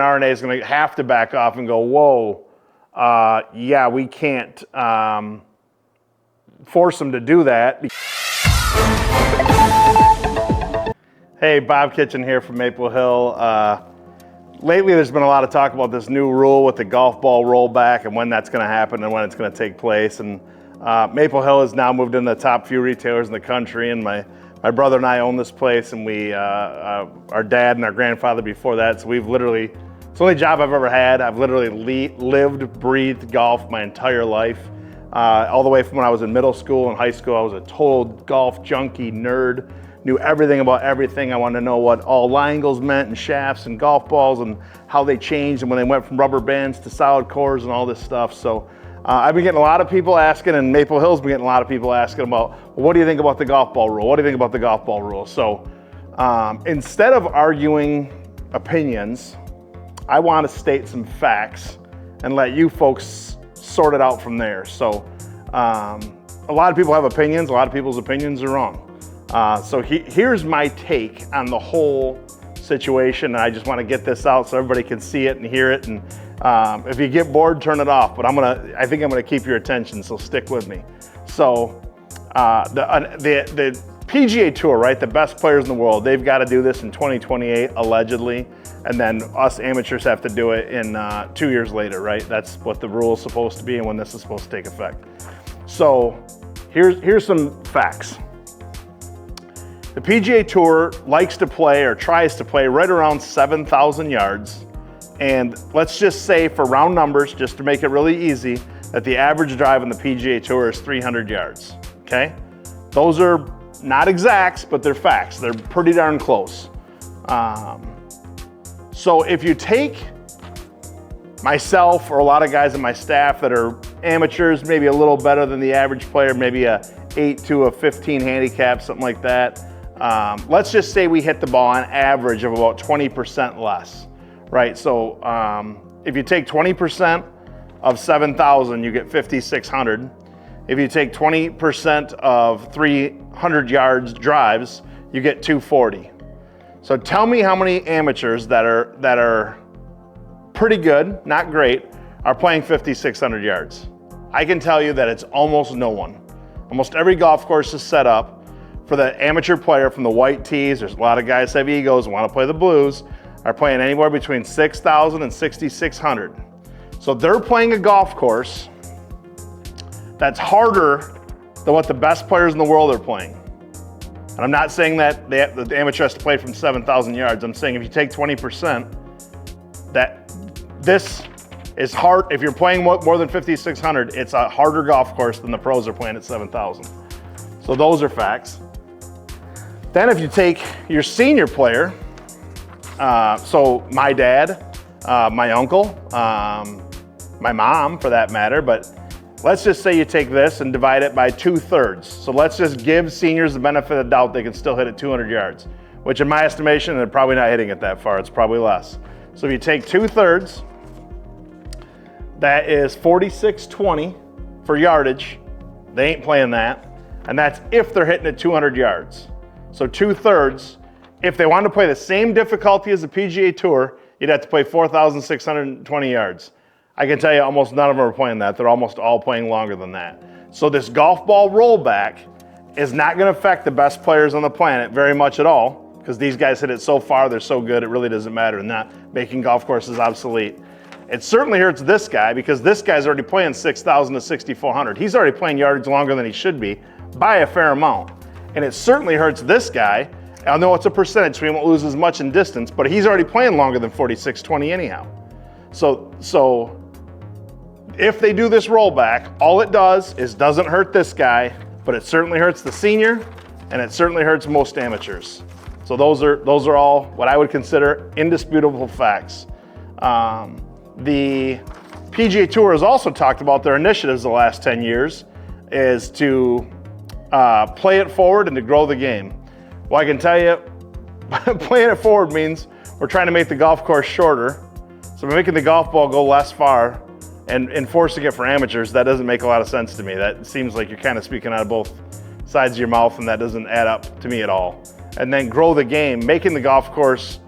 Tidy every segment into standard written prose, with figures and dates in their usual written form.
RNA is going to have to back off and go, whoa, yeah, we can't force them to do that. Hey, Bob Kitchen here from Maple Hill. Lately, there's been a lot of talk about this new rule with the golf ball rollback and when that's going to happen and when it's going to take place. And Maple Hill has now moved into the top few retailers in the country. And my brother and I own this place, and our dad and our grandfather before that. So we've literally, it's the only job I've ever had. I've literally lived, breathed golf my entire life. All the way from when I was in middle school and high school. I was a total golf junkie nerd. Knew everything about everything. I wanted to know what all line angles meant and shafts and golf balls and how they changed and when they went from rubber bands to solid cores and all this stuff. So I've been getting a lot of people asking, and Maple Hill's been getting a lot of people asking about, well, what do you think about the golf ball rule? What do you think about the golf ball rule? So instead of arguing opinions, I want to state some facts and let you folks sort it out from there. So a lot of people have opinions. A lot of people's opinions are wrong. So here's my take on the whole situation. I just want to get this out so everybody can see it and hear it. And if you get bored, turn it off. But I think I'm gonna keep your attention, so stick with me. So the PGA Tour, right? The best players in the world, they've got to do this in 2028 allegedly, and then us amateurs have to do it in 2 years later, right? That's what the rule is supposed to be and when this is supposed to take effect. So here's some facts. The PGA Tour likes to play or tries to play right around 7,000 yards. And let's just say for round numbers, just to make it really easy, that the average drive on the PGA Tour is 300 yards, okay? Those are not exacts, but they're facts. They're pretty darn close. So if you take myself or a lot of guys on my staff that are amateurs, maybe a little better than the average player, maybe a 8 to a 15 handicap, something like that. Let's just say we hit the ball on average of about 20% less, right? So if you take 20% of 7,000, you get 5,600. If you take 20% of 300 yards drives, you get 240. So tell me how many amateurs that are pretty good, not great, are playing 5,600 yards. I can tell you that it's almost no one. Almost every golf course is set up for the amateur player from the white tees. There's a lot of guys that have egos and want to play the blues, are playing anywhere between 6,000 and 6,600. So they're playing a golf course that's harder than what the best players in the world are playing. And I'm not saying that the amateur has to play from 7,000 yards. I'm saying if you take 20%, that this is hard. If you're playing more than 5,600, it's a harder golf course than the pros are playing at 7,000. So those are facts. Then if you take your senior player, so my dad, my uncle, my mom for that matter, but let's just say you take this and divide it by 2/3. So let's just give seniors the benefit of the doubt they can still hit it 200 yards, which in my estimation, they're probably not hitting it that far. It's probably less. So if you take 2/3, that is 4620 for yardage. They ain't playing that. And that's if they're hitting it 200 yards. So 2/3, if they wanted to play the same difficulty as the PGA Tour, you'd have to play 4,620 yards. I can tell you almost none of them are playing that. They're almost all playing longer than that. So this golf ball rollback is not going to affect the best players on the planet very much at all, because these guys hit it so far, they're so good, it really doesn't matter, and not making golf courses obsolete. It certainly hurts this guy because this guy's already playing 6,000 to 6,400. He's already playing yardage longer than he should be by a fair amount. And it certainly hurts this guy. I know it's a percentage, so he won't lose as much in distance, but he's already playing longer than 4620 anyhow. So if they do this rollback, all it does is doesn't hurt this guy, but it certainly hurts the senior, and it certainly hurts most amateurs. So those are all what I would consider indisputable facts. The PGA Tour has also talked about their initiatives the last 10 years is to play it forward and to grow the game. Well, I can tell you, playing it forward means we're trying to make the golf course shorter. So we're making the golf ball go less far and enforcing it for amateurs. That doesn't make a lot of sense to me. That seems like you're kind of speaking out of both sides of your mouth, and that doesn't add up to me at all. And then grow the game, making the golf course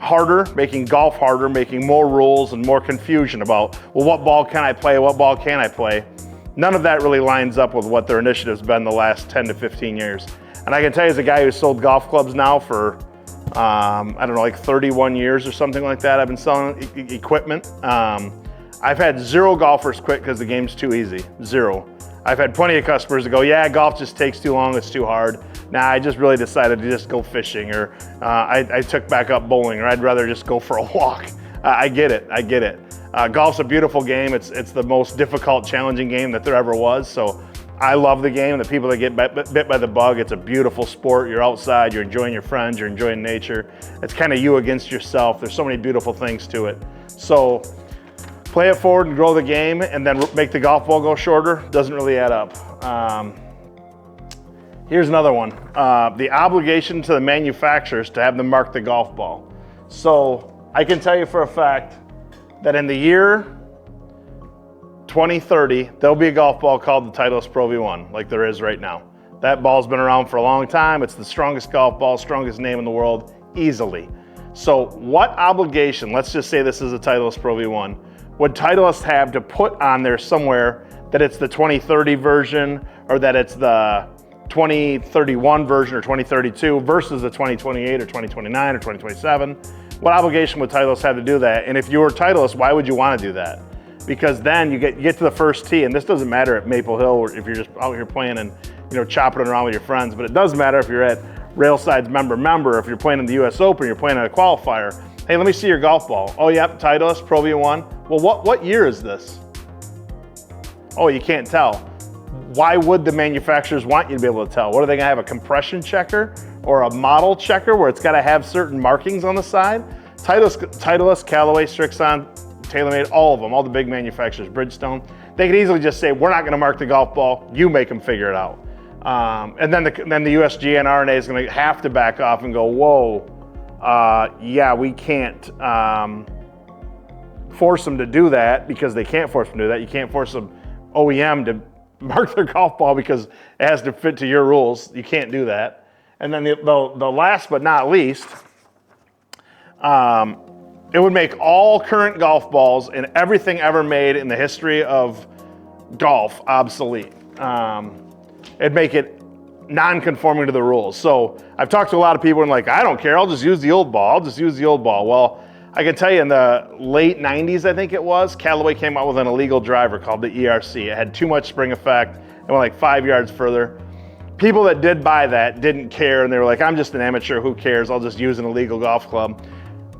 harder, making golf harder, making more rules and more confusion about, well, what ball can I play, what ball can I play? None of that really lines up with what their initiative's been the last 10 to 15 years. And I can tell you, as a guy who's sold golf clubs now for, I don't know, like 31 years or something like that, I've been selling equipment. I've had 0 golfers quit because the game's too easy, 0. I've had plenty of customers that go, yeah, golf just takes too long, it's too hard. Nah, I just really decided to just go fishing, or I took back up bowling, or I'd rather just go for a walk. I get it, I get it. Golf's a beautiful game. It's the most difficult, challenging game that there ever was. So I love the game. The people that get bit by the bug, it's a beautiful sport. You're outside, you're enjoying your friends, you're enjoying nature. It's kind of you against yourself. There's so many beautiful things to it. So play it forward and grow the game, and then make the golf ball go shorter doesn't really add up. Here's another one. The obligation to the manufacturers to have them mark the golf ball. So I can tell you for a fact that in the year 2030, there'll be a golf ball called the Titleist Pro V1, like there is right now. That ball's been around for a long time. It's the strongest golf ball, strongest name in the world, easily. So what obligation, let's just say this is a Titleist Pro V1, would Titleist have to put on there somewhere that it's the 2030 version, or that it's the 2031 version or 2032 versus the 2028 or 2029 or 2027? What obligation would Titleist have to do that? And if you were Titleist, why would you want to do that? Because then you get to the first tee, and this doesn't matter at Maple Hill or if you're just out here playing and chopping it around with your friends, but it does matter if you're at Railside's member, if you're playing in the US Open, you're playing at a qualifier. Hey, let me see your golf ball. Oh, yep, Titleist Pro V1. Well, what year is this? Oh, you can't tell. Why would the manufacturers want you to be able to tell? What are they gonna have, a compression checker or a model checker where it's gotta have certain markings on the side? Titleist, Callaway, Strixon, TaylorMade, all of them, all the big manufacturers, Bridgestone, they could easily just say, we're not gonna mark the golf ball, you make them figure it out. And then the USGA and RNA is gonna have to back off and go, whoa, yeah, we can't force them to do that, because they can't force them to do that. You can't force them OEM to mark their golf ball because it has to fit to your rules. You can't do that. And then the last but not least, it would make all current golf balls and everything ever made in the history of golf obsolete. It'd make it non-conforming to the rules. So I've talked to a lot of people and like, I don't care, I'll just use the old ball. I'll just use the old ball. Well, I can tell you in the late 90s, I think it was, Callaway came out with an illegal driver called the ERC. It had too much spring effect. It went like 5 yards further. People that did buy that didn't care, and they were like, I'm just an amateur, who cares? I'll just use an illegal golf club.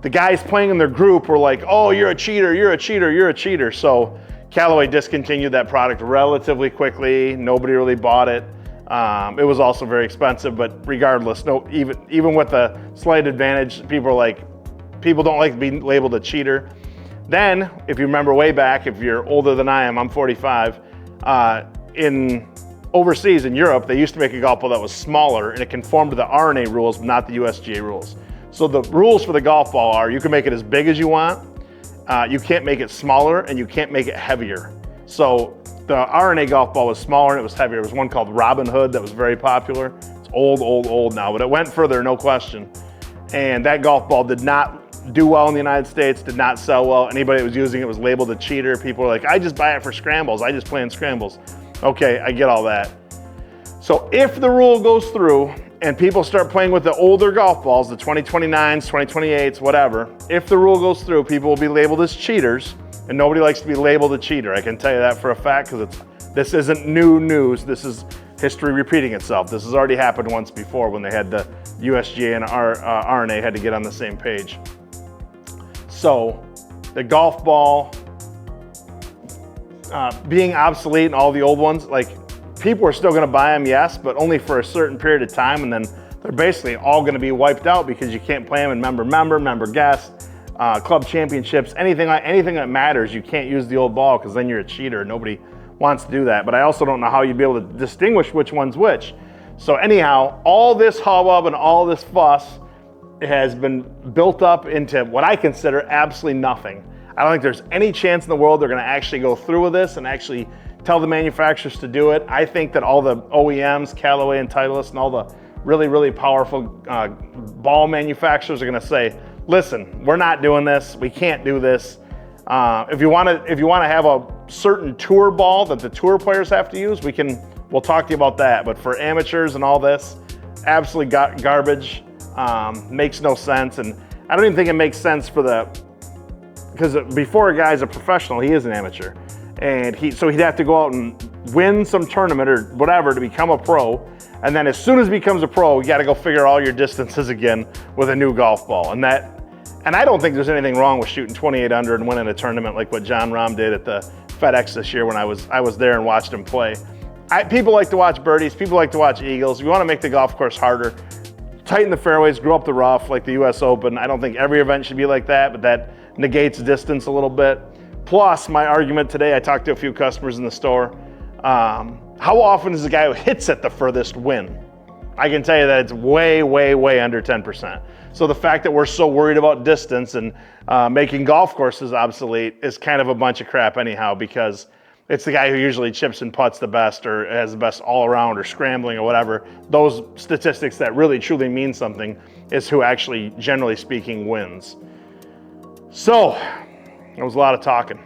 The guys playing in their group were like, oh, you're a cheater, you're a cheater, you're a cheater. So Callaway discontinued that product relatively quickly. Nobody really bought it. It was also very expensive, but regardless, even with the slight advantage, people don't like to be labeled a cheater. Then, if you remember way back, if you're older than I am, I'm 45, in overseas in Europe, they used to make a golf ball that was smaller and it conformed to the RNA rules, but not the USGA rules. So the rules for the golf ball are, you can make it as big as you want, you can't make it smaller, and you can't make it heavier. So the RNA golf ball was smaller and it was heavier. There was one called Robin Hood that was very popular. It's old now, but it went further, no question. And that golf ball did not do well in the United States, did not sell well. Anybody that was using it was labeled a cheater. People were like, I just buy it for scrambles. I just play in scrambles. Okay, I get all that. So if the rule goes through and people start playing with the older golf balls, the 2029s, 2028s, whatever, if the rule goes through, people will be labeled as cheaters, and nobody likes to be labeled a cheater. I can tell you that for a fact, because this isn't new news. This is history repeating itself. This has already happened once before when they had the USGA and RNA had to get on the same page. So the golf ball being obsolete and all the old ones, like, people are still gonna buy them, yes, but only for a certain period of time, and then they're basically all gonna be wiped out because you can't play them in member guest, club championships, anything that matters. You can't use the old ball because then you're a cheater. Nobody wants to do that. But I also don't know how you'd be able to distinguish which one's which. So anyhow, all this hubbub and all this fuss has been built up into what I consider absolutely nothing. I don't think there's any chance in the world they're gonna actually go through with this and actually tell the manufacturers to do it. I think that all the OEMs, Callaway and Titleist and all the really, really powerful ball manufacturers are gonna say, listen, we're not doing this. We can't do this. If you want to have a certain tour ball that the tour players have to use, we'll talk to you about that. But for amateurs and all this, absolutely garbage. Makes no sense. And I don't even think it makes sense because before a guy's a professional, he is an amateur. And so he'd have to go out and win some tournament or whatever to become a pro. And then as soon as he becomes a pro, you got to go figure all your distances again with a new golf ball. And I don't think there's anything wrong with shooting 28 under and winning a tournament like what John Rahm did at the FedEx this year when I was there and watched him play. People like to watch birdies. People like to watch eagles. You want to make the golf course harder. Tighten the fairways, grow up the rough like the US Open. I don't think every event should be like that, but that negates distance a little bit. Plus, my argument today, I talked to a few customers in the store. How often does the guy who hits it the furthest win? I can tell you that it's way, way, way under 10%. So the fact that we're so worried about distance and making golf courses obsolete is kind of a bunch of crap anyhow, because it's the guy who usually chips and putts the best or has the best all around or scrambling or whatever. Those statistics that really truly mean something is who actually, generally speaking, wins. So, there was a lot of talking.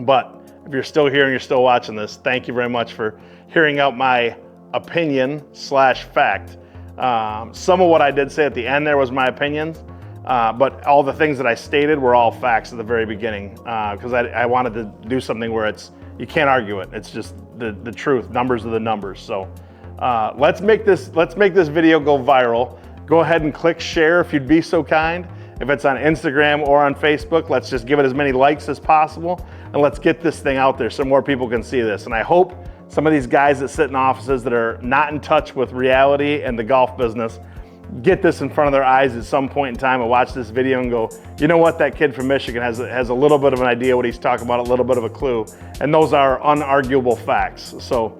But if you're still here and you're still watching this, thank you very much for hearing out my opinion/fact. Some of what I did say at the end there was my opinions, but all the things that I stated were all facts at the very beginning, because I wanted to do something where you can't argue it. It's just the truth. Numbers are the numbers. So let's make this video go viral. Go ahead and click share if you'd be so kind. If it's on Instagram or on Facebook, let's just give it as many likes as possible, and let's get this thing out there so more people can see this. And I hope some of these guys that sit in offices that are not in touch with reality and the golf business get this in front of their eyes at some point in time and watch this video and go, you know what, that kid from Michigan has a little bit of an idea what he's talking about, a little bit of a clue. And those are unarguable facts. So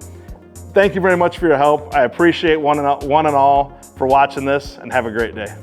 thank you very much for your help. I appreciate one and all for watching this, and have a great day.